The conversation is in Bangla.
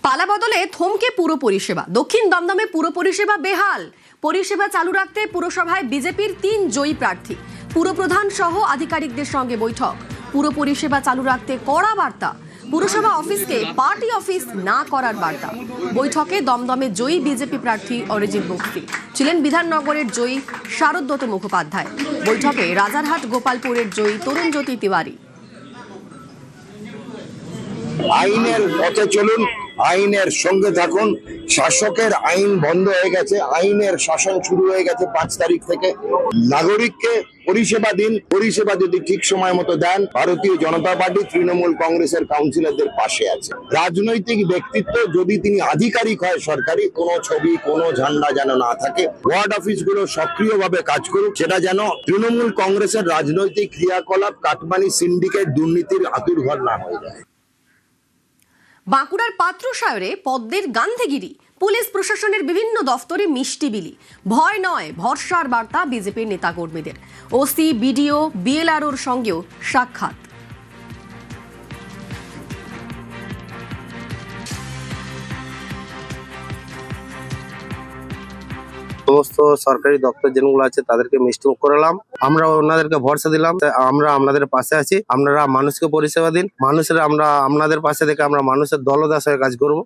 পালা বদলে থমকে পুর পরিষেবা। দক্ষিণ দমদমে পুর পরিষেবা বেহাল। পরিষেবা চালু রাখতে পুরসভায় বিজেপির ৩ জয়ী প্রার্থী, পুরপ্রধান সহ আধিকারিকদের সঙ্গে বৈঠক। পুর পরিষেবা চালু রাখতে কড়া বার্তা। পুরসভা অফিসকে পার্টি অফিস না করার বার্তা। বৈঠকে দমদমে জয়ী বিজেপি প্রার্থী অরিজিৎ বক্সি ছিলেন, বিধাননগরের জয়ী শারদত্ত মুখোপাধ্যায়। বৈঠকে রাজারহাট গোপালপুরের জয়ী তরুণজ্যোতি তিওয়ারি। আইনের পথে চলুন, আইনের সঙ্গে থাকুন। শাসকের আইন বন্ধ হয়ে গেছে, আইনের শাসন শুরু হয়ে গেছে 5 তারিখ থেকে। নাগরিককে পরিষেবা দিন, পরিষেবা যদি ঠিক সময় মতো দেন, ভারতীয় জনতা পার্টি, তৃণমূল কংগ্রেসের কাউন্সিলরদের পাশে আছে। রাজনৈতিক ব্যক্তিত্ব যদি তিনি আধিকারিক হয় সরকারি, কোনো ছবি কোনো ঝান্ডা যেন না থাকে। ওয়ার্ড অফিসগুলো সক্রিয়ভাবে কাজ করুক, সেটা যেন তৃণমূল কংগ্রেসের রাজনৈতিক ক্রিয়াকলাপ, কাটমানি, সিন্ডিকেট, দুর্নীতির আতুরঘর না হয়ে যায়। বাঁকুড়ার পাত্রসায়রে পদ্মের গান্ধীগিরি। পুলিশ প্রশাসনের বিভিন্ন দফতরে মিষ্টি বিলি। ভয় নয়, ভরসার বার্তা বিজেপির নেতাকর্মীদের। ওসি, বিডিও, বিএলআরওর সঙ্গেও সাক্ষাৎ। সমস্ত সরকারি দপ্তর যেগুলো আছে তাদেরকে মিষ্টিমুখ করালাম। আমরা ওনাদেরকে ভরসা দিলাম, আমরা আপনাদের পাশে আছি, আপনারা মানুষকে পরিষেবা দিন। আপনাদের পাশে থেকে আমরা মানুষের দলদাস হয়ে কাজ করব।